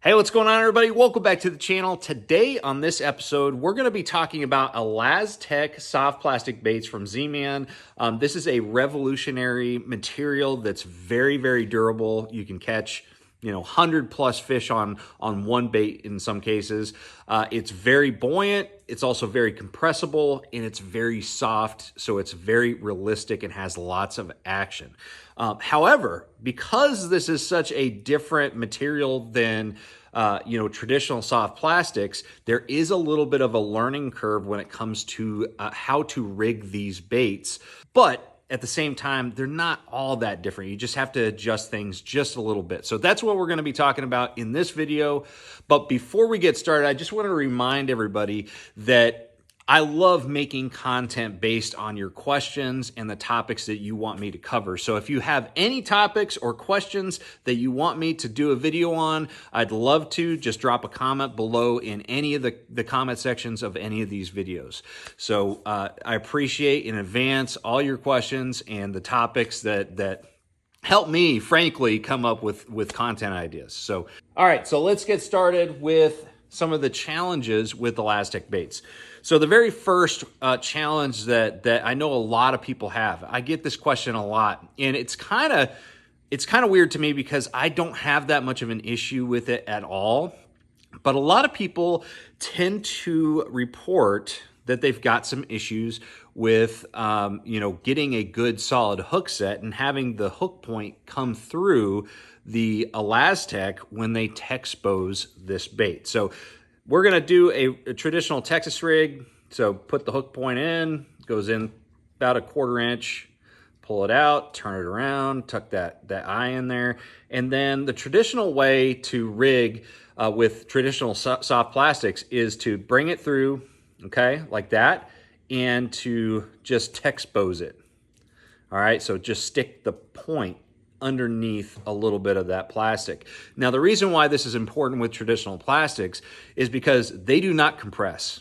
Hey, what's going on, everybody? Welcome back to the channel. Today on this episode, we're going to be talking about ElaZtech soft plastic baits from Z-Man. This is a revolutionary material that's very, very durable. You can catch 100+ fish on one bait in some cases. It's very buoyant. It's also very compressible, and it's very soft, so it's very realistic and has lots of action. However, because this is such a different material than traditional soft plastics, there is a little bit of a learning curve when it comes to how to rig these baits. But at the same time, they're not all that different. You just have to adjust things just a little bit. So that's what we're going to be talking about in this video. But before we get started, I just want to remind everybody that I love making content based on your questions and the topics that you want me to cover. So if you have any topics or questions that you want me to do a video on, I'd love to just drop a comment below in any of the comment sections of any of these videos. So I appreciate in advance all your questions and the topics that help me, frankly, come up with content ideas. So, all right, so let's get started with some of the challenges with ElaZtech baits. So the very first challenge that I know a lot of people have, I get this question a lot, and it's kind of weird to me because I don't have that much of an issue with it at all. But a lot of people tend to report that they've got some issues with getting a good solid hook set and having the hook point come through the ElaZtech when they Texpose this bait. So we're going to do a traditional Texas rig. So put the hook point in, goes in about 1/4 inch, pull it out, turn it around, tuck that eye in there. And then the traditional way to rig with traditional soft plastics is to bring it through, okay, like that, and to just Texpose it. All right, so just stick the point underneath a little bit of that plastic. Now, the reason why this is important with traditional plastics is because they do not compress.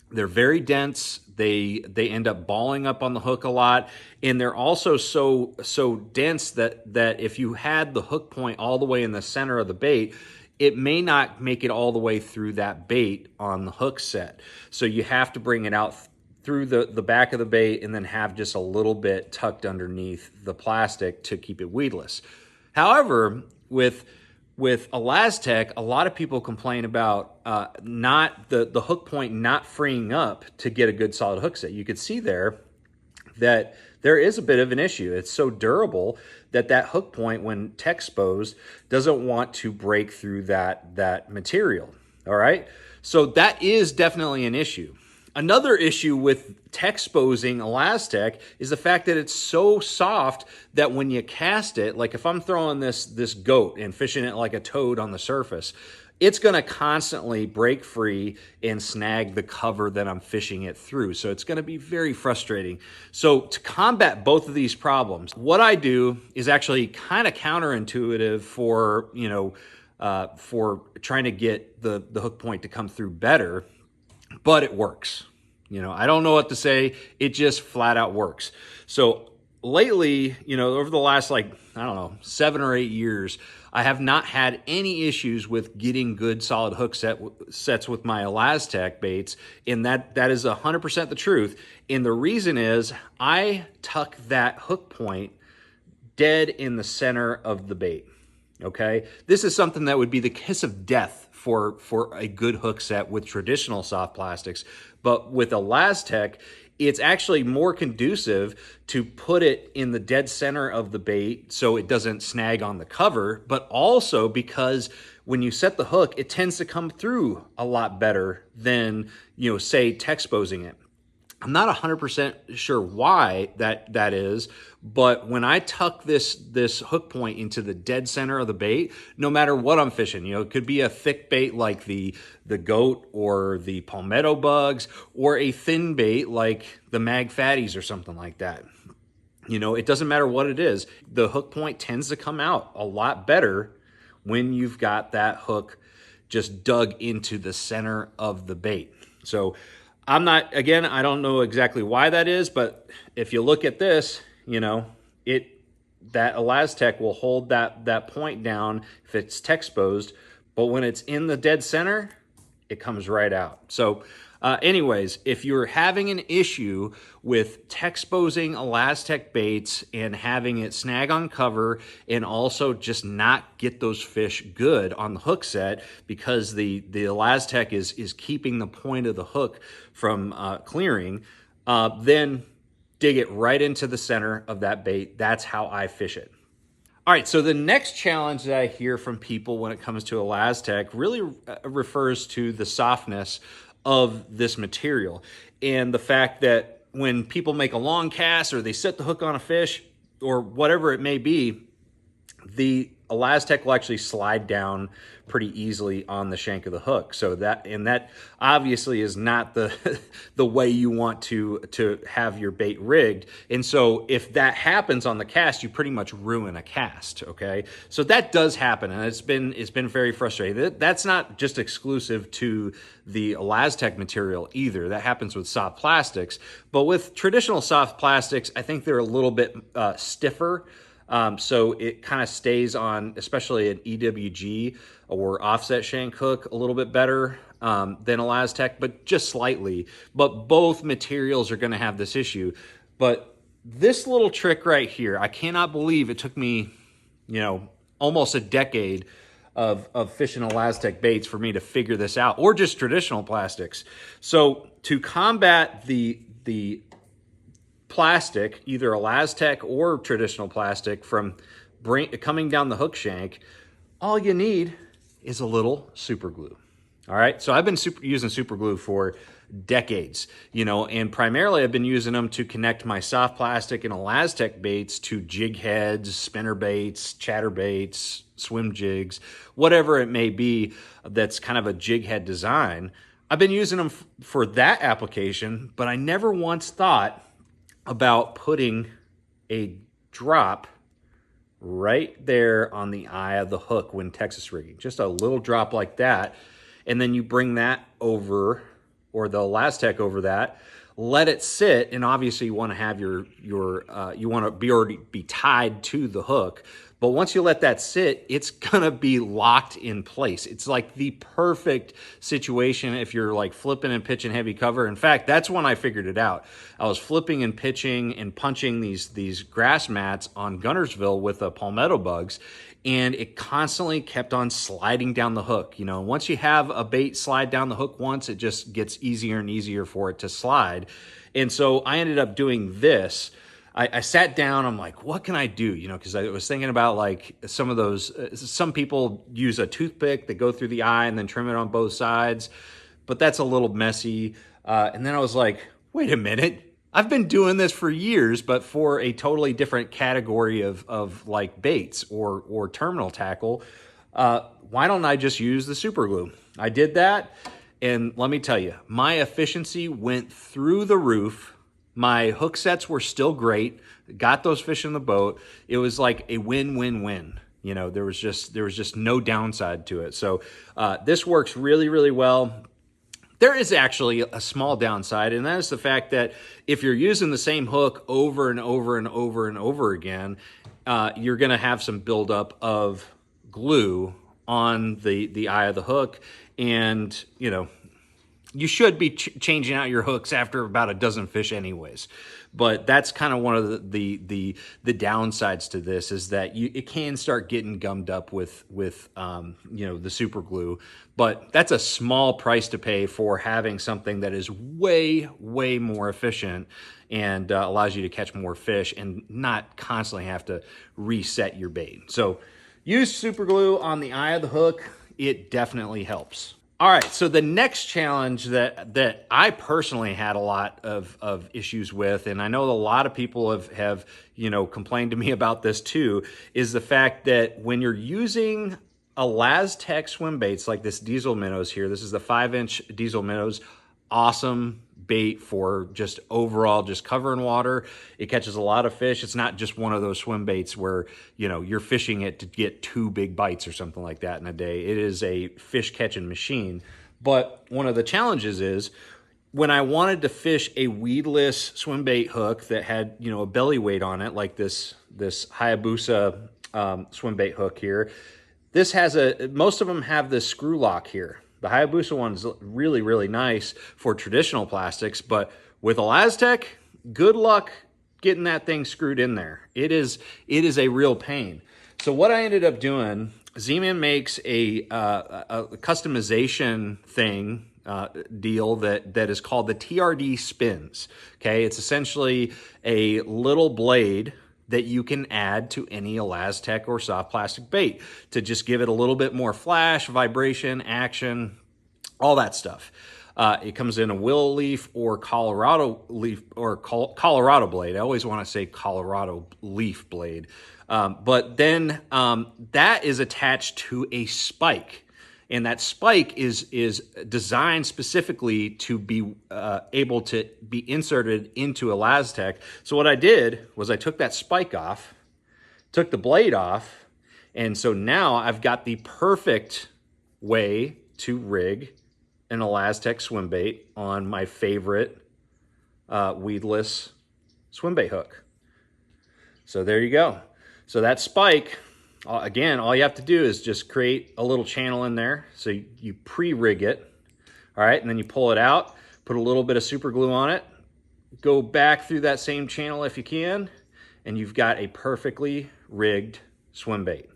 They're very dense. They end up balling up on the hook a lot, and they're also so dense that if you had the hook point all the way in the center of the bait, it may not make it all the way through that bait on the hook set. So you have to bring it out through the back of the bait and then have just a little bit tucked underneath the plastic to keep it weedless. However, with ElaZtech, a lot of people complain about not the hook point not freeing up to get a good solid hook set. You can see there that there is a bit of an issue. It's so durable that hook point, when Texposed, doesn't want to break through that material. All right, so that is definitely an issue. Another issue with Texposing ElaZtech is the fact that it's so soft that when you cast it, like if I'm throwing this goat and fishing it like a toad on the surface, it's going to constantly break free and snag the cover that I'm fishing it through. So it's going to be very frustrating. So to combat both of these problems, what I do is actually kind of counterintuitive for trying to get the hook point to come through better. But it works. I don't know what to say. It just flat out works. So lately, over the last 7 or 8 years, I have not had any issues with getting good solid hook sets with my ElaZtech baits, and that is 100% the truth. And the reason is I tuck that hook point dead in the center of the bait. Okay, this is something that would be the kiss of death for a good hook set with traditional soft plastics. But with ElaZtech, it's actually more conducive to put it in the dead center of the bait so it doesn't snag on the cover, but also because when you set the hook, it tends to come through a lot better than, say, Texposing it. I'm not 100% sure why that is, but when I tuck this hook point into the dead center of the bait, no matter what I'm fishing, it could be a thick bait like the goat or the palmetto bugs, or a thin bait like the mag fatties or something like that. It doesn't matter what it is. The hook point tends to come out a lot better when you've got that hook just dug into the center of the bait. So I don't know exactly why that is, but if you look at this, that ElaZtech will hold that point down if it's Texposed but when it's in the dead center, it comes right out. So anyways, if you're having an issue with texposing ElaZtech baits and having it snag on cover and also just not get those fish good on the hook set because the ElaZtech is keeping the point of the hook from clearing, then dig it right into the center of that bait. That's how I fish it. All right, so the next challenge that I hear from people when it comes to ElaZtech really refers to the softness of this material and the fact that when people make a long cast or they set the hook on a fish or whatever it may be, the ElaZtech will actually slide down pretty easily on the shank of the hook. So that obviously is not the the way you want to have your bait rigged. And so if that happens on the cast, you pretty much ruin a cast. Okay, so that does happen, and it's been very frustrating. That's not just exclusive to the ElaZtech material either. That happens with soft plastics, but with traditional soft plastics, I think they're a little bit stiffer. So it kind of stays on, especially an EWG or offset shank hook, a little bit better than ElaZtech, but just slightly. But both materials are going to have this issue. But this little trick right here, I cannot believe it took me, almost a decade of fishing ElaZtech baits for me to figure this out, or just traditional plastics. So to combat the plastic, either ElaZtech or traditional plastic, from coming down the hook shank, all you need is a little super glue. All right, so I've been using super glue for decades, and primarily I've been using them to connect my soft plastic and ElaZtech baits to jig heads, spinner baits, chatter baits, swim jigs, whatever it may be that's kind of a jig head design. I've been using them for that application, but I never once thought about putting a drop right there on the eye of the hook when Texas rigging, just a little drop like that, and then you bring that over, or the ElaZtech over that, let it sit, and obviously you want to have you want to already be tied to the hook. But once you let that sit, it's gonna be locked in place. It's like the perfect situation if you're like flipping and pitching heavy cover. In fact, that's when I figured it out. I was flipping and pitching and punching these grass mats on Guntersville with the palmetto bugs, and it constantly kept on sliding down the hook. Once you have a bait slide down the hook once, it just gets easier and easier for it to slide. And so I ended up doing this. I sat down, I'm like, what can I do? Because I was thinking about like some of those, some people use a toothpick that go through the eye and then trim it on both sides, but that's a little messy. And then I was like, wait a minute, I've been doing this for years, but for a totally different category of like baits or terminal tackle. Why don't I just use the super glue? I did that, and let me tell you, my efficiency went through the roof. My hook sets were still great. Got those fish in the boat. It was like a win-win-win. There was just no downside to it. So this works really, really well. There is actually a small downside, and that is the fact that if you're using the same hook over and over and over and over again, you're going to have some buildup of glue on the eye of the hook, and you should be changing out your hooks after about a dozen fish anyways. But that's kind of one of the downsides to this, is that it can start getting gummed up with the super glue. But that's a small price to pay for having something that is way, way more efficient and allows you to catch more fish and not constantly have to reset your bait. So use super glue on the eye of the hook. It definitely helps. All right, so the next challenge that I personally had a lot of issues with, and I know a lot of people have complained to me about this too, is the fact that when you're using ElaZtech swim baits like this diesel minnows here, this is the 5-inch diesel minnows, awesome bait for just overall just covering water. It catches a lot of fish. It's not just one of those swim baits where you're fishing it to get 2 big bites or something like that in a day. It is a fish catching machine. But one of the challenges is when I wanted to fish a weedless swim bait hook that had a belly weight on it, like this Hayabusa swim bait hook here, This has most of them have this screw lock here. The Hayabusa one's really, really nice for traditional plastics, but with ElaZtech, good luck getting that thing screwed in there. It is a real pain. So what I ended up doing, Z-Man makes a customization thing, deal that is called the TRD Spins. Okay, it's essentially a little blade that you can add to any ElaZtech or soft plastic bait to just give it a little bit more flash, vibration, action, all that stuff. It comes in a willow leaf or Colorado leaf or Colorado blade. I always want to say Colorado leaf blade. But then that is attached to a spike. And that spike is designed specifically to be able to be inserted into ElaZtech. So what I did was I took that spike off, took the blade off, and so now I've got the perfect way to rig an ElaZtech swim bait on my favorite weedless swim bait hook. So there you go. So that spike, again, all you have to do is just create a little channel in there. So you pre-rig it, all right, and then you pull it out, put a little bit of super glue on it, go back through that same channel if you can, and you've got a perfectly rigged swim bait.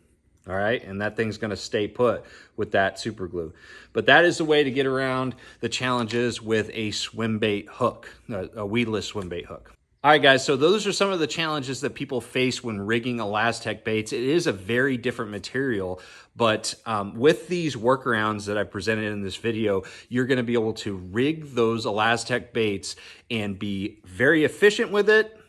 All right, and that thing's gonna stay put with that super glue. But that is the way to get around the challenges with a swim bait hook, a weedless swim bait hook. All right, guys, so those are some of the challenges that people face when rigging ElaZtech baits. It is a very different material, but with these workarounds that I presented in this video, you're gonna be able to rig those ElaZtech baits and be very efficient with it.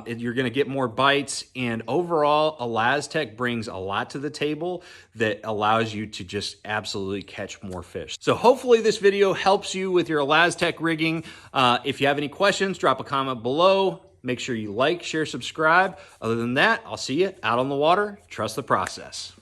You're gonna get more bites, and overall, ElaZtech brings a lot to the table that allows you to just absolutely catch more fish. So hopefully this video helps you with your ElaZtech rigging. If you have any questions, drop a comment below. Make sure you like, share, subscribe. Other than that, I'll see you out on the water. Trust the process.